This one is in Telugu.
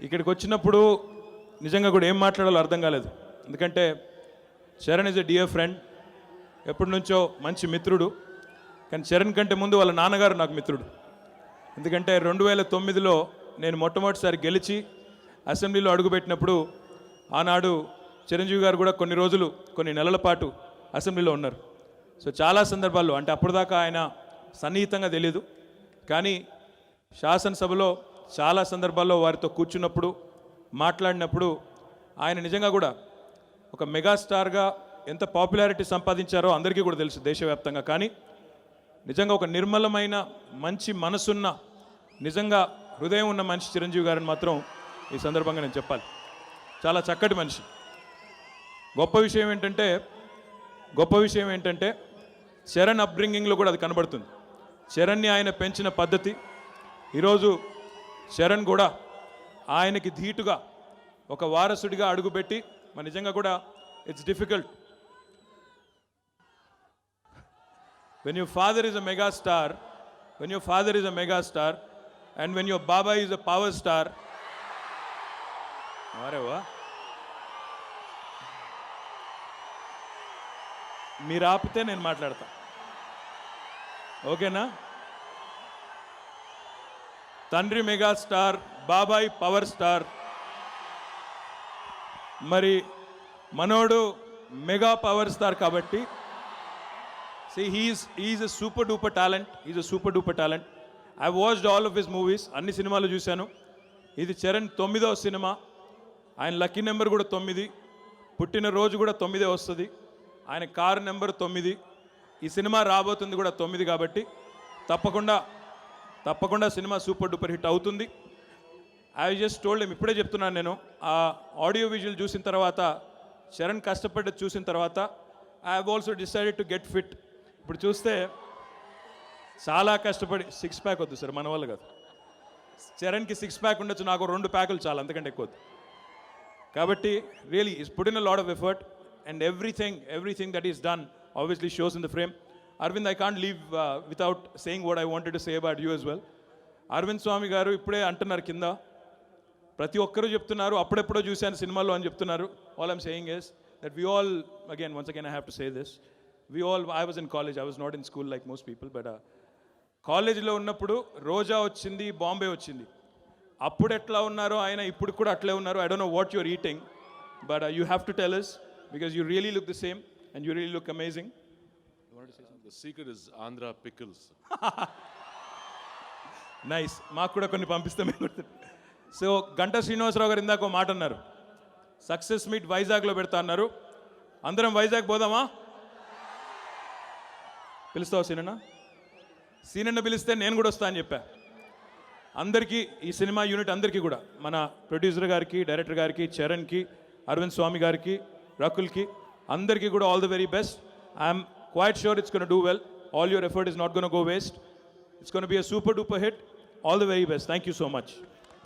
ఇక్కడికి వచ్చినప్పుడు నిజంగా కూడా ఏం మాట్లాడాలో అర్థం కాలేదు. ఎందుకంటే Charan is a dear friend, ఎప్పటి నుంచో మంచి మిత్రుడు. కానీ చరణ్ కంటే ముందు వాళ్ళ నాన్నగారు నాకు మిత్రుడు. ఎందుకంటే 2009లో నేను మొట్టమొదటిసారి గెలిచి అసెంబ్లీలో అడుగుపెట్టినప్పుడు ఆనాడు చిరంజీవి గారు కూడా కొన్ని రోజులు కొన్ని నెలల పాటు అసెంబ్లీలో ఉన్నారు. సో చాలా సందర్భాల్లో, అంటే అప్పటిదాకా ఆయన సన్నిహితంగా తెలియదు, కానీ శాసనసభలో చాలా సందర్భాల్లో వారితో కూర్చున్నప్పుడు మాట్లాడినప్పుడు ఆయన నిజంగా కూడా ఒక మెగాస్టార్గా ఎంత పాపులారిటీ సంపాదించారో అందరికీ కూడా తెలుసు దేశవ్యాప్తంగా. కానీ నిజంగా ఒక నిర్మలమైన మంచి మనసున్న నిజంగా హృదయం ఉన్న మనిషి చిరంజీవి గారిని మాత్రం ఈ సందర్భంగా నేను చెప్పాలి. చాలా చక్కటి మనిషి. గొప్ప విషయం ఏంటంటే చరణ్ అప్బ్రింగింగ్లో కూడా అది కనబడుతుంది. చరణ్ని ఆయన పెంచిన పద్ధతి. ఈరోజు చరణ్ కూడా ఆయనకి ధీటుగా ఒక వారసుడిగా అడుగుపెట్టి మరి నిజంగా కూడా it's difficult. when your father is a mega star and when your baba is a power star, అరేవా మీరు ఆపితే నేను మాట్లాడతా, ఓకేనా? తండ్రి మెగాస్టార్, బాబాయ్ పవర్ స్టార్, మరి మనోడు మెగా పవర్ స్టార్ కాబట్టి see he's a super duper talent. I've watched all of his movies. అన్ని సినిమాలు చూశాను. ఇది చరణ్ 9వ సినిమా. ఆయన లక్కీ నెంబర్ కూడా 9, పుట్టినరోజు కూడా 9 వస్తుంది. ఆయన కారు నెంబర్ 9. ఈ సినిమా రాబోతుంది కూడా 9 కాబట్టి తప్పకుండా సినిమా సూపర్ డూపర్ హిట్ అవుతుంది. ఐ జస్ట్ టోల్డ్ హిమ్, ఇప్పుడే చెప్తున్నాను నేను, ఆ ఆడియో విజువల్ చూసిన తర్వాత, చరణ్ కష్టపడ్డది చూసిన తర్వాత I have also decided to get fit. ఇప్పుడు చూస్తే చాలా కష్టపడి 6 ప్యాక్ వద్దు సార్, మన వాళ్ళు కాదు. చరణ్కి 6 ప్యాక్ ఉండొచ్చు, నాకు 2 ప్యాకులు చాలా, అంతకంటే ఎక్కువ వద్దు. కాబట్టి really is put in a lot of effort and everything that is done obviously shows in the frame. Arvind, I can't leave without saying what I wanted to say about you as well. Arvind Swami గారు ఇప్పుడే అంటున్నారు కింద, ప్రతి ఒక్కరూ చెప్తున్నారు అప్పుడెప్పుడో చూశాను సినిమాలో అని చెప్తున్నారు. All I'm saying is that we all, once again I have to say this, I was in college, I was not in school like most people, but కాలేజీలో ఉన్నప్పుడు రోజా వచ్చింది, బాంబే వచ్చింది. అప్పుడు ఎట్లా ఉన్నారో ఆయన ఇప్పుడు కూడా అట్లే ఉన్నారు. I don't know what you're eating, but you have to tell us because you really look the same and you really look amazing. You wanted to say something? The secret is Andhra pickles. Nice, మాకు కూడా కొన్ని పంపిస్తే మేము. సో గంటా శ్రీనివాసరావు గారు ఇందాక మాట అన్నారు, సక్సెస్ మీట్ వైజాగ్లో పెడతా అన్నారు. అందరం వైజాగ్ పోదామా? పిలుస్తావా సీనన్న పిలిస్తే నేను కూడా వస్తా అని చెప్పా. అందరికీ, ఈ సినిమా యూనిట్ అందరికీ కూడా, మన ప్రొడ్యూసర్ గారికి, డైరెక్టర్ గారికి, చరణ్కి, అరవింద్ స్వామి గారికి, రకుల్కి, అందరికీ కూడా all the very best. I'm quite sure it's gonna do well. All your effort is not gonna go waste. It's going to be a super duper hit. All the very best. Thank you so much.